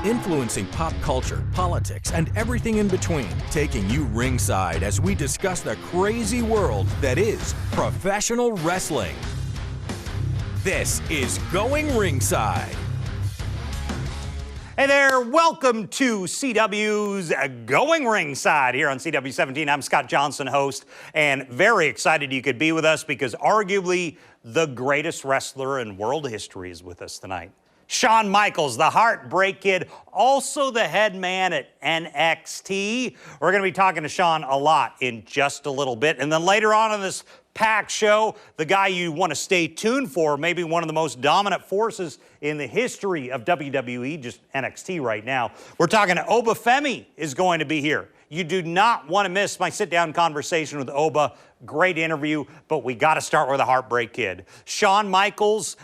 influencing pop culture, politics, and everything in between, taking you ringside as we discuss the crazy world that is professional wrestling. This is Going Ringside. Hey there, welcome to CW's Going Ringside here on CW17. I'm Scott Johnson, host, and very excited you could be with us because arguably the greatest wrestler in world history is with us tonight. Shawn Michaels, the Heartbreak Kid, also the head man at NXT. We're going to be talking to Shawn a lot in just a little bit. And then later on in this packed show, the guy you want to stay tuned for, maybe one of the most dominant forces in the history of WWE, just NXT right now. We're talking to Oba Femi is going to be here. You do not want to miss my sit-down conversation with Oba. Great interview, but we got to start with the Heartbreak Kid. Shawn Michaels.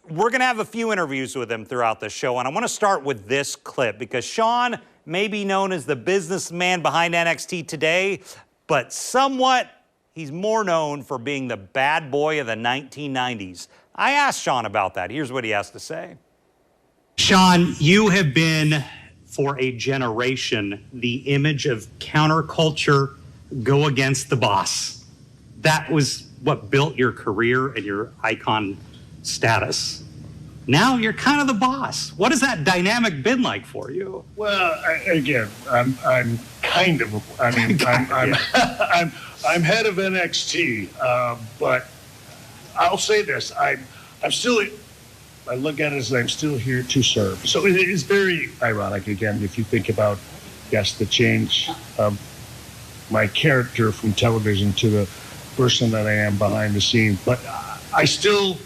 We're going to have a few interviews with him throughout the show, and I want to start with this clip because Shawn may be known as the businessman behind NXT today, but somewhat he's more known for being the bad boy of the 1990s. I asked Shawn about that. Here's what he has to say. Shawn, you have been, for a generation, the image of counterculture, go against the boss. That was what built your career and your icon status. Now you're kind of the boss. What has that dynamic been like for you? Well, I'm kind of. I mean, I'm head of NXT, but I'll say this: I'm still. I look at it as I'm still here to serve. So it is very ironic. Again, if you think about, yes, the change of my character from television to the person that I am behind the scenes, but I still.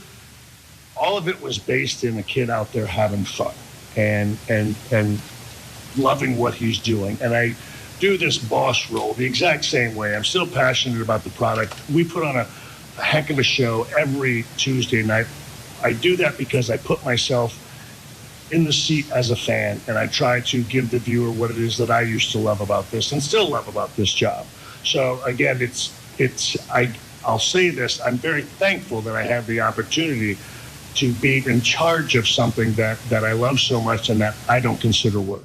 All of it was based in a kid out there having fun and loving what he's doing. And I do this boss role the exact same way. I'm still passionate about the product. We put on a heck of a show every Tuesday night. I do that because I put myself in the seat as a fan, and I try to give the viewer what it is that I used to love about this and still love about this job. So again, I'll say this, I'm very thankful that I have the opportunity to be in charge of something that I love so much and that I don't consider work.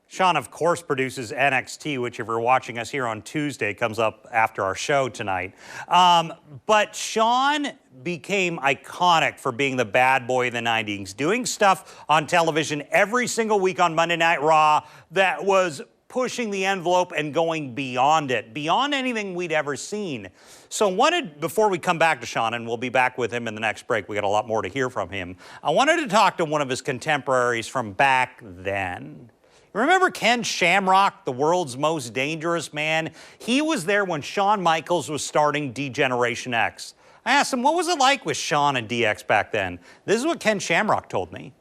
Shawn, of course, produces NXT, which if you're watching us here on Tuesday, comes up after our show tonight. But Shawn became iconic for being the bad boy of the 90s, doing stuff on television every single week on Monday Night Raw that was pushing the envelope and going beyond it, beyond anything we'd ever seen. So before we come back to Shawn, and we'll be back with him in the next break, we got a lot more to hear from him, I wanted to talk to one of his contemporaries from back then. Remember Ken Shamrock, the world's most dangerous man? He was there when Shawn Michaels was starting D-Generation X. I asked him, what was it like with Shawn and DX back then? This is what Ken Shamrock told me.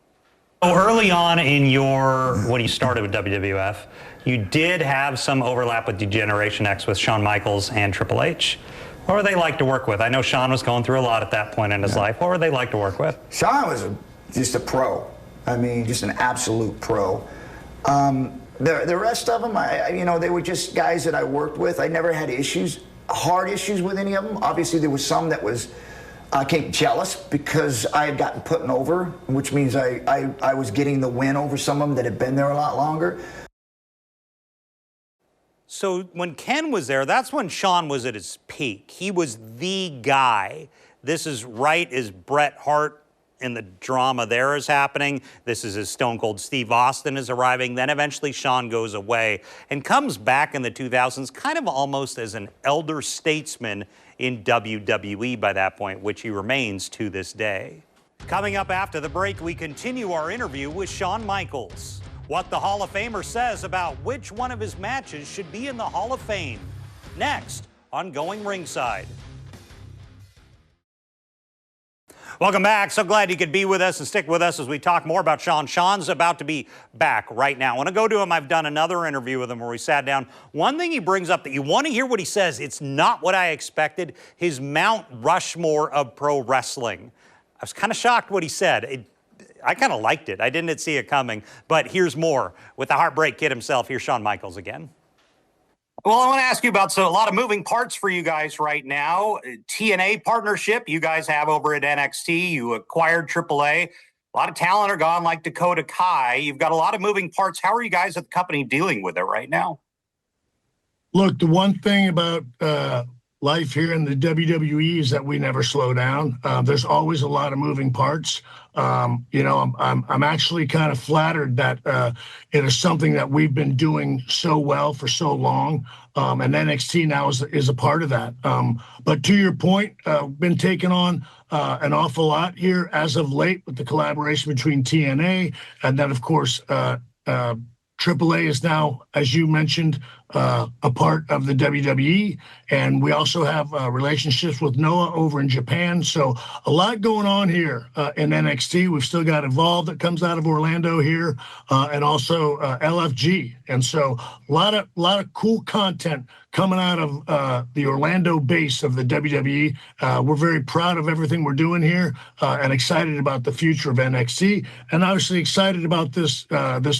So early on in when you started with WWF, you did have some overlap with D-Generation X with Shawn Michaels and Triple H. What were they like to work with? I know Shawn was going through a lot at that point in his life. What were they like to work with? Shawn was just a pro. I mean, just an absolute pro. The rest of them, they were just guys that I worked with. I never had hard issues with any of them. Obviously, there was some that was became jealous because I had gotten put over, which means I was getting the win over some of them that had been there a lot longer. So when Ken was there, that's when Shawn was at his peak. He was the guy. This is right as Bret Hart and the drama there is happening. This is as Stone Cold Steve Austin is arriving. Then eventually Shawn goes away and comes back in the 2000s kind of almost as an elder statesman in WWE by that point, which he remains to this day. Coming up after the break, we continue our interview with Shawn Michaels. What the Hall of Famer says about which one of his matches should be in the Hall of Fame. Next on Going Ringside. Welcome back. So glad you could be with us and stick with us as we talk more about Shawn. Shawn's about to be back right now. I want to go to him. I've done another interview with him where we sat down. One thing he brings up that you want to hear what he says, it's not what I expected, his Mount Rushmore of pro wrestling. I was kind of shocked what he said. I kind of liked it. I didn't see it coming. But here's more. With the Heartbreak Kid himself, here's Shawn Michaels again. Well, I want to ask you about a lot of moving parts for you guys right now. TNA partnership you guys have over at NXT. You acquired AAA. A lot of talent are gone, like Dakota Kai. You've got a lot of moving parts. How are you guys at the company dealing with it right now? Look, the one thing about life here in the WWE is that we never slow down. There's always a lot of moving parts. I'm actually kind of flattered that it is something that we've been doing so well for so long, and NXT now is a part of that. But to your point, been taking on an awful lot here as of late with the collaboration between TNA and then, of course, AAA is now, as you mentioned, a part of the WWE, and we also have relationships with Noah over in Japan. So a lot going on here in NXT. We've still got Evolve that comes out of Orlando here, and also LFG. And so a lot of cool content coming out of the Orlando base of the WWE. We're very proud of everything we're doing here, and excited about the future of NXT, and obviously excited about this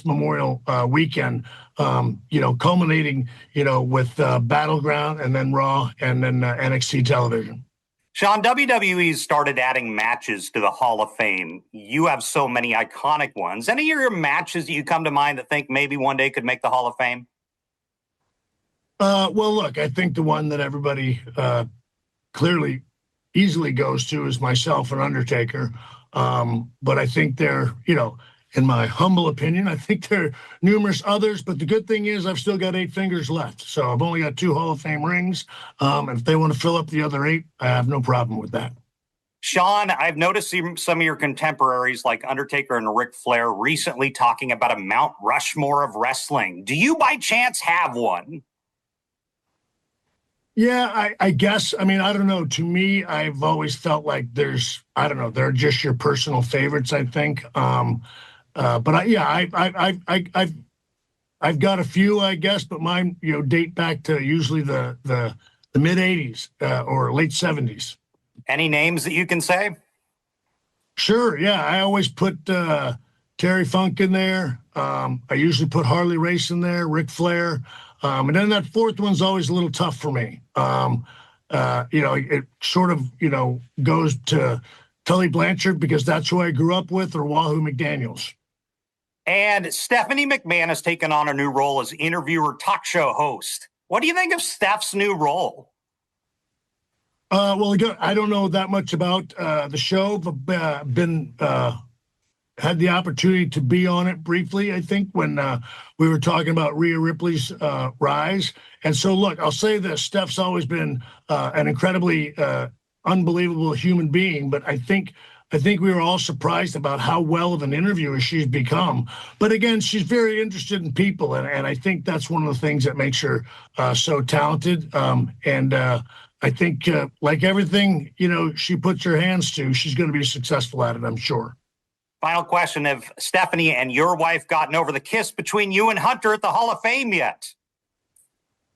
Memorial weekend. Culminating, with Battleground and then Raw and then NXT television. Shawn, WWE started adding matches to the Hall of Fame. You have so many iconic ones. Any of your matches that you come to mind that think maybe one day could make the Hall of Fame? Well, look, I think the one that everybody clearly easily goes to is myself and Undertaker. But I think they're, in my humble opinion, I think there are numerous others, but the good thing is I've still got 8 fingers left. So I've only got 2 Hall of Fame rings. And if they want to fill up the other 8, I have no problem with that. Shawn, I've noticed some of your contemporaries like Undertaker and Ric Flair recently talking about a Mount Rushmore of wrestling. Do you by chance have one? Yeah, I guess. I mean, I don't know. To me, I've always felt like they're just your personal favorites, I think. But I've got a few, I guess, but mine, date back to usually the mid '80s or late '70s. Any names that you can say? Sure. Yeah, I always put Terry Funk in there. I usually put Harley Race in there, Ric Flair, and then that 4th one's always a little tough for me. It sort of goes to Tully Blanchard because that's who I grew up with, or Wahoo McDaniels. And Stephanie McMahon has taken on a new role as interviewer, talk show host. What do you think of Steph's new role? Well, I don't know that much about the show, but had the opportunity to be on it briefly, I think, when we were talking about Rhea Ripley's rise. And so, look, I'll say this. Steph's always been an incredibly unbelievable human being, but I think we were all surprised about how well of an interviewer she's become. But again, she's very interested in people, and I think that's one of the things that makes her so talented. I think, like everything, she puts her hands to, she's going to be successful at it, I'm sure. Final question. Have Stephanie and your wife gotten over the kiss between you and Hunter at the Hall of Fame yet?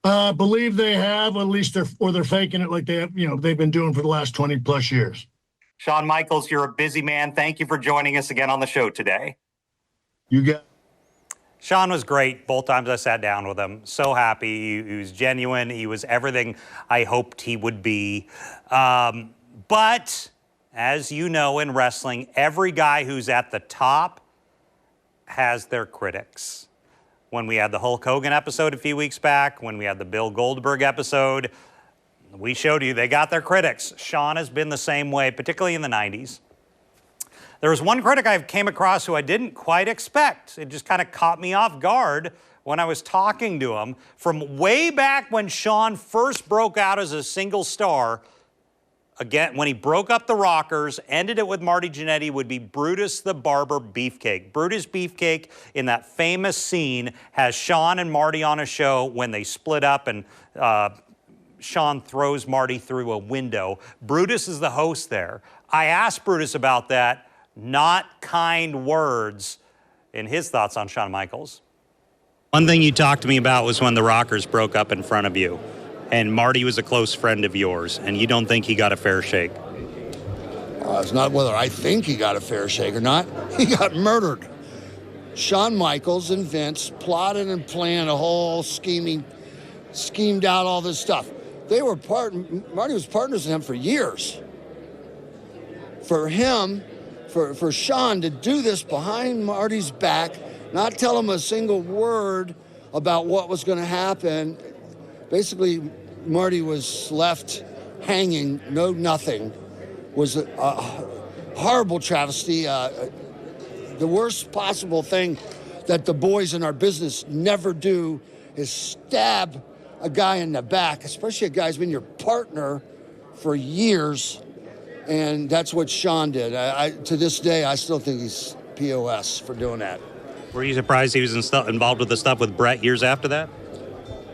Believe they have, at least they're faking it like they have, they've been doing for the last 20 plus years. Shawn Michaels, you're a busy man. Thank you for joining us again on the show today. You got. Shawn was great both times I sat down with him. So happy. He was genuine. He was everything I hoped he would be. But as you know, in wrestling, every guy who's at the top has their critics. When we had the Hulk Hogan episode a few weeks back, when we had the Bill Goldberg episode, we showed you they got their critics. Shawn has been the same way, particularly in the 90s. There was one critic I came across who I didn't quite expect. It just kind of caught me off guard when I was talking to him. From way back when Shawn first broke out as a single star, again, when he broke up the Rockers, ended it with Marty Jannetty, would be Brutus the Barber Beefcake. Brutus Beefcake, in that famous scene, has Shawn and Marty on a show when they split up and Shawn throws Marty through a window. Brutus is the host there. I asked Brutus about that. Not kind words in his thoughts on Shawn Michaels. One thing you talked to me about was when the Rockers broke up in front of you, and Marty was a close friend of yours, and you don't think he got a fair shake. It's not whether I think he got a fair shake or not. He got murdered. Shawn Michaels and Vince plotted and planned a whole schemed out all this stuff. Marty was partners with him for years. For him for Shawn to do this behind Marty's back, not tell him a single word about what was going to happen. Basically, Marty was left hanging, nothing. Was a horrible travesty. The worst possible thing that the boys in our business never do is stab a guy in the back, especially a guy who's been your partner for years. And that's what Shawn did. To this day, I still think he's POS for doing that. Were you surprised he was involved with the stuff with Brett years after that?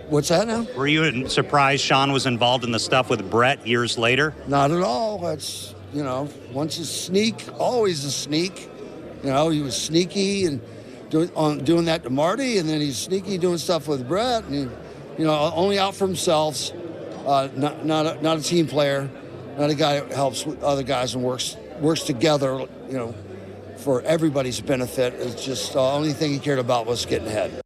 What's that now? Were you surprised Shawn was involved in the stuff with Brett years later? Not at all. That's, once a sneak, always a sneak. He was sneaky and doing that to Marty, and then he's sneaky doing stuff with Brett, and only out for himself. Not a team player, not a guy that helps with other guys and works together. For everybody's benefit. It's just the only thing he cared about was getting ahead.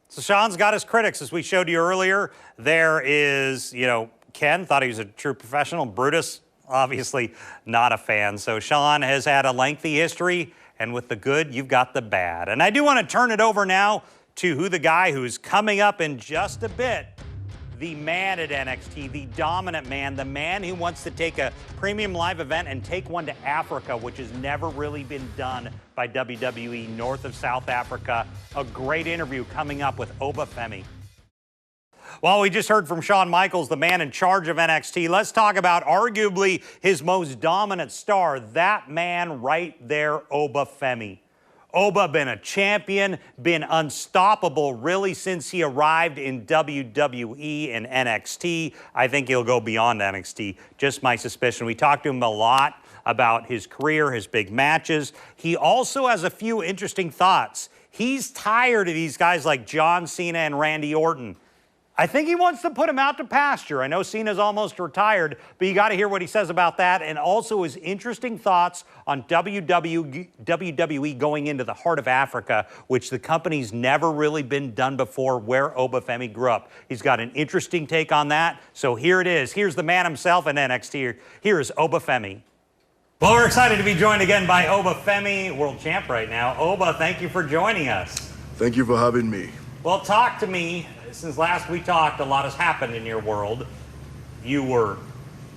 So Shawn's got his critics, as we showed you earlier. There is, Ken thought he was a true professional. Brutus, obviously not a fan. So Shawn has had a lengthy history, and with the good, you've got the bad. And I do want to turn it over now to the guy who's coming up in just a bit. The man at NXT, the dominant man, the man who wants to take a premium live event and take one to Africa, which has never really been done by WWE north of South Africa. A great interview coming up with Oba Femi. Well, we just heard from Shawn Michaels, the man in charge of NXT. Let's talk about arguably his most dominant star, that man right there, Oba Femi. Oba been a champion, been unstoppable really since he arrived in WWE and NXT. I think he'll go beyond NXT, just my suspicion. We talked to him a lot about his career, his big matches. He also has a few interesting thoughts. He's tired of these guys like John Cena and Randy Orton. I think he wants to put him out to pasture. I know Cena's almost retired, but you got to hear what he says about that, and also his interesting thoughts on WWE going into the heart of Africa, which the company's never really been done before, where Oba Femi grew up. He's got an interesting take on that, so here it is. Here's the man himself in NXT. Here is Oba Femi. Well, we're excited to be joined again by Oba Femi, world champ right now. Oba, thank you for joining us. Thank you for having me. Well, talk to me. Since last we talked, a lot has happened in your world. You were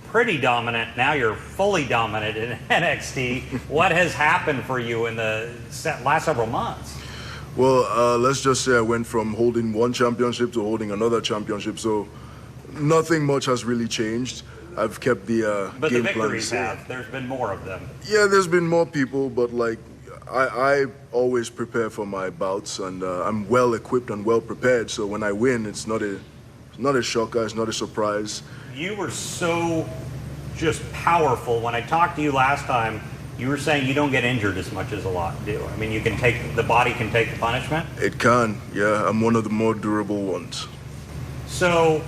pretty dominant. Now you're fully dominant in NXT. What has happened for you in the last several months? Well, let's just say I went from holding one championship to holding another championship, so nothing much has really changed. I've kept the but game the plan victories have. There's been more of them. Yeah, there's been more people, but like I always prepare for my bouts, and I'm well equipped and well prepared. So when I win, it's not a shocker, it's not a surprise. You were so just powerful. When I talked to you last time, you were saying you don't get injured as much as a lot do. I mean, the body can take the punishment. It can, yeah. I'm one of the more durable ones. So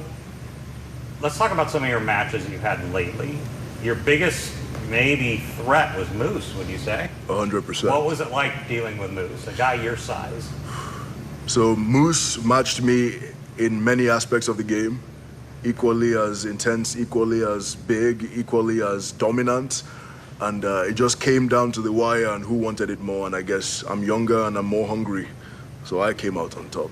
let's talk about some of your matches you've had lately. Your biggest maybe threat was Moose, would you say? 100%. What was it like dealing with Moose, a guy your size? So Moose matched me in many aspects of the game, equally as intense, equally as big, equally as dominant. And it just came down to the wire and who wanted it more. And I guess I'm younger and I'm more hungry. So I came out on top.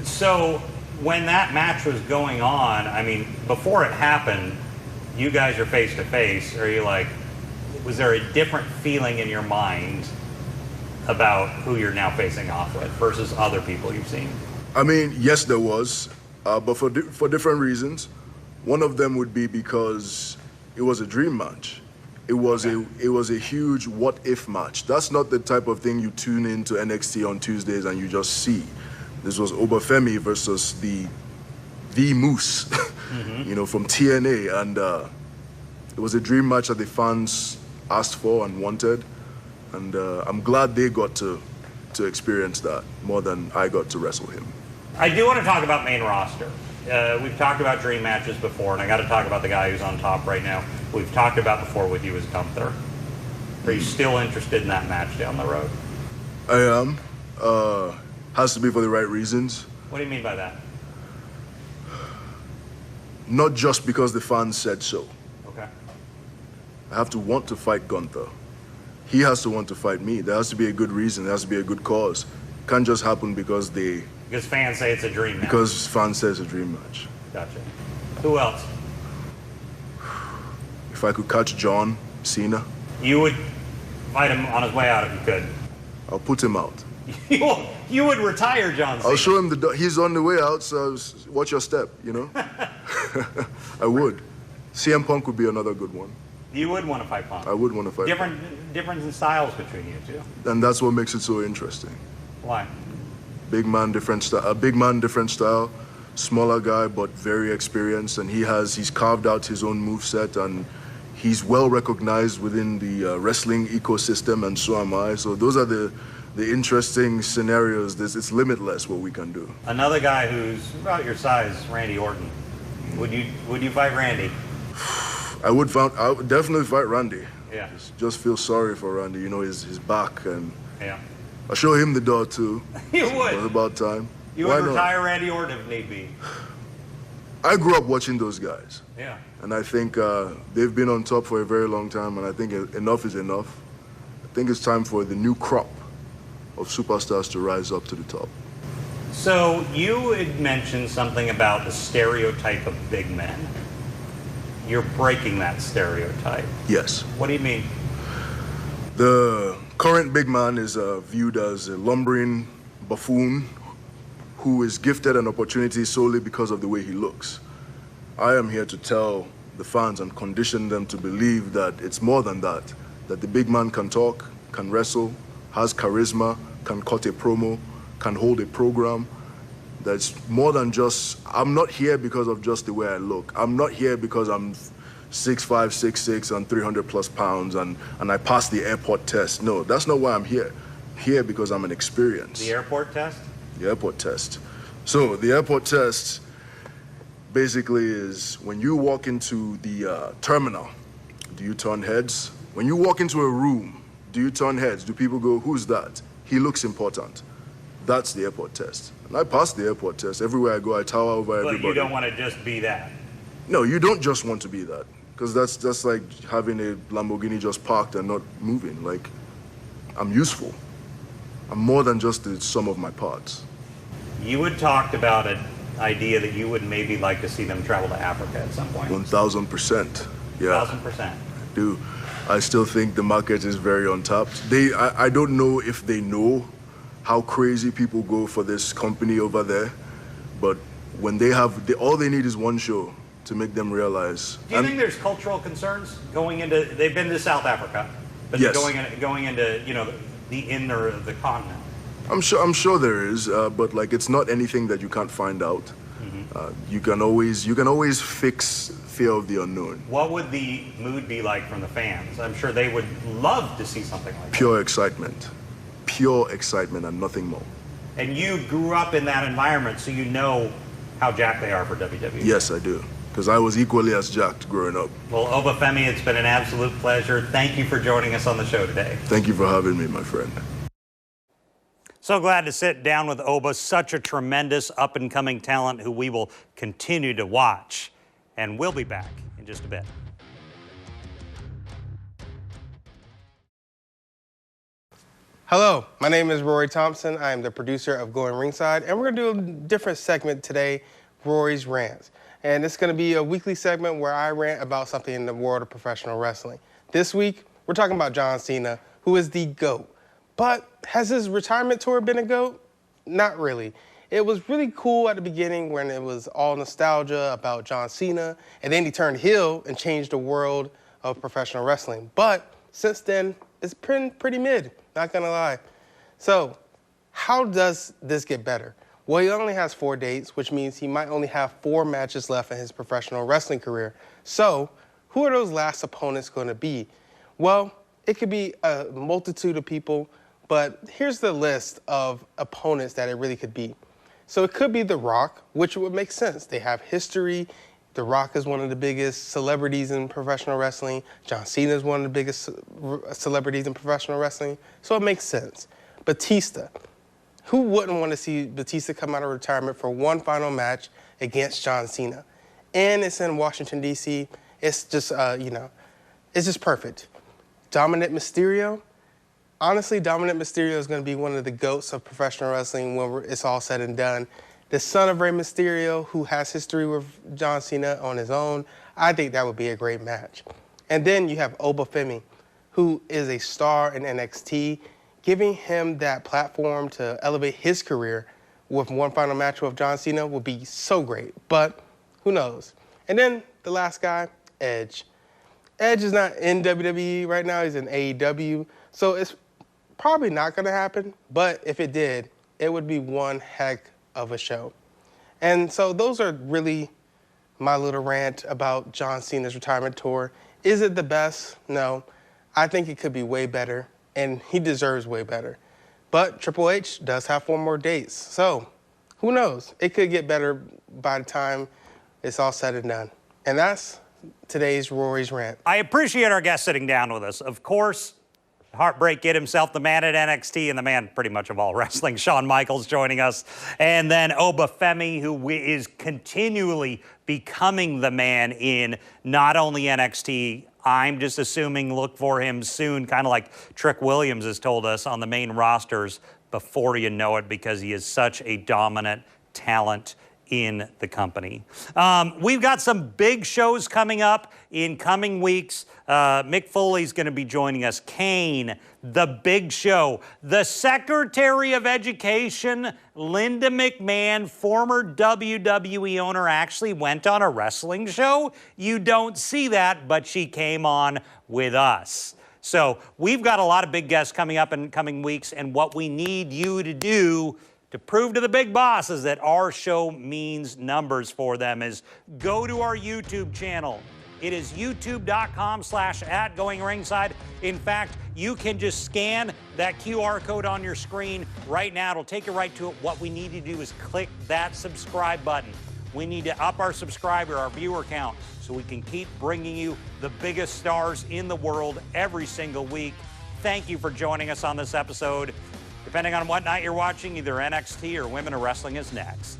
So when that match was going on, I mean, before it happened, you guys are face to face. Are you like, was there a different feeling in your mind about who you're now facing off with versus other people you've seen? I mean, yes, there was, but for different reasons. One of them would be because it was a dream match. It was a huge what-if match. That's not the type of thing you tune into NXT on Tuesdays and you just see. This was Oba Femi versus the Moose, from TNA, and it was a dream match that the fans asked for and wanted, and I'm glad they got to experience that more than I got to wrestle him. I do want to talk about main roster. We've talked about dream matches before, and I got to talk about the guy who's on top right now. We've talked about before with you as Gunther. Are you still interested in that match down the road? I am. Has to be for the right reasons. What do you mean by that? Not just because the fans said so. Okay. I have to want to fight Gunther. he has to want to fight me. There has to be a good reason. There has to be a good cause. Can't just happen because fans say it's a dream match. Because fans say it's a dream match. Gotcha. Who else? If I could catch John Cena, You would fight him on his way out if you could. I'll put him out. You would retire John Cena. I'll show him he's on the way out, so watch your step, you know? I would. CM Punk would be another good one. You would want to fight Punk. I would want to fight Punk. Difference in styles between you two. And that's what makes it so interesting. Why? Big man, different style. A big man, different style. Smaller guy, but very experienced, and he's carved out his own moveset, and he's well recognized within the wrestling ecosystem, and so am I. So those are the interesting scenarios. It's limitless what we can do. Another guy who's about your size, Randy Orton. Would you fight Randy? I would definitely fight Randy. Yeah. Just feel sorry for Randy, you know, his back, and yeah. I'll show him the door too. You would. It's about time. You would retire Randy Orton if need be. I grew up watching those guys. Yeah. And I think they've been on top for a very long time, and I think enough is enough. I think it's time for the new crop of superstars to rise up to the top. So you had mentioned something about the stereotype of big men. You're breaking that stereotype. Yes. What do you mean? The current big man is viewed as a lumbering buffoon who is gifted an opportunity solely because of the way he looks. I am here to tell the fans and condition them to believe that it's more than that the big man can talk, can wrestle, has charisma, can cut a promo, can hold a program. That's more than just, I'm not here because of just the way I look. I'm not here because I'm 6'5", 6'6", and 300 plus pounds and I passed the airport test. No, that's not why I'm here. Here because I'm an experience. The airport test? The airport test. So the airport test basically is when you walk into the terminal, do you turn heads? When you walk into a room, do you turn heads? Do people go, who's that? He looks important. That's the airport test. And I passed the airport test. Everywhere I go, I tower over everybody. But you don't want to just be that. No, you don't just want to be that. Because that's like having a Lamborghini just parked and not moving. Like, I'm useful. I'm more than just the sum of my parts. You had talked about an idea that you would maybe like to see them travel to Africa at some point. 1,000%. Yeah. 1,000%. Do. I still think the market is very untapped. I don't know if they know how crazy people go for this company over there, but when all they need is one show to make them realize. Do you think there's cultural concerns going into, they've been to South Africa, but yes. going into, you know, the inner of the continent? I'm sure there is, but like it's not anything that you can't find out. Mm-hmm. You can always fix fear of the unknown. What would the mood be like from the fans? I'm sure they would love to see something like that. Pure excitement and nothing more. And you grew up in that environment, so you know how jacked they are for WWE. Yes, I do, because I was equally as jacked growing up. Well, Oba Femi, it's been an absolute pleasure. Thank you for joining us on the show today. Thank you for having me, my friend. So glad to sit down with Oba, such a tremendous up-and-coming talent who we will continue to watch. And we'll be back in just a bit. Hello, my name is Rory Thompson. I am the producer of Going Ringside, and we're going to do a different segment today, Rory's Rants. And it's going to be a weekly segment where I rant about something in the world of professional wrestling. This week, we're talking about John Cena, who is the GOAT. But has his retirement tour been a GOAT? Not really. It was really cool at the beginning when it was all nostalgia about John Cena, and then he turned heel and changed the world of professional wrestling. But since then, it's been pretty mid, not gonna lie. So how does this get better? Well, he only has 4 dates, which means he might only have 4 matches left in his professional wrestling career. So who are those last opponents gonna be? Well, it could be a multitude of people, but here's the list of opponents that it really could be. So it could be The Rock, which would make sense. They have history. The Rock is one of the biggest celebrities in professional wrestling. John Cena is one of the biggest celebrities in professional wrestling. So it makes sense. Batista. Who wouldn't want to see Batista come out of retirement for one final match against John Cena? And it's in Washington, D.C. It's just, it's just perfect. Dominic Mysterio. honestly, Dominic Mysterio is going to be one of the GOATs of professional wrestling when it's all said and done. The son of Rey Mysterio, who has history with John Cena on his own, I think that would be a great match. And then you have Oba Femi, who is a star in NXT, giving him that platform to elevate his career with one final match with John Cena would be so great, but who knows? And then the last guy, Edge. Edge is not in WWE right now, he's in AEW, so it's probably not gonna happen, but if it did, it would be one heck of a show. And so those are really my little rant about John Cena's retirement tour. Is it the best? No. I think it could be way better, and he deserves way better. But Triple H does have 4 more dates, so who knows? It could get better by the time it's all said and done. And that's today's Rory's Rant. I appreciate our guest sitting down with us. Of course, Heartbreak Kid himself, the man at NXT and the man pretty much of all wrestling, Shawn Michaels joining us. And then Oba Femi, who is continually becoming the man in not only NXT, I'm just assuming look for him soon, kind of like Trick Williams has told us on the main rosters before you know it, because he is such a dominant talent in the company. We've got some big shows coming up in coming weeks. Mick Foley's going to be joining us. Kane, The Big Show. The Secretary of Education, Linda McMahon, former WWE owner, actually went on a wrestling show. You don't see that, but she came on with us. So we've got a lot of big guests coming up in coming weeks, and what we need you to do to prove to the big bosses that our show means numbers for them is go to our YouTube channel. It is youtube.com/@goingringside. In fact, you can just scan that QR code on your screen right now. It'll take you right to it. What we need to do is click that subscribe button. We need to up our subscriber, our viewer count, so we can keep bringing you the biggest stars in the world every single week. Thank you for joining us on this episode. Depending on what night you're watching, either NXT or Women of Wrestling is next.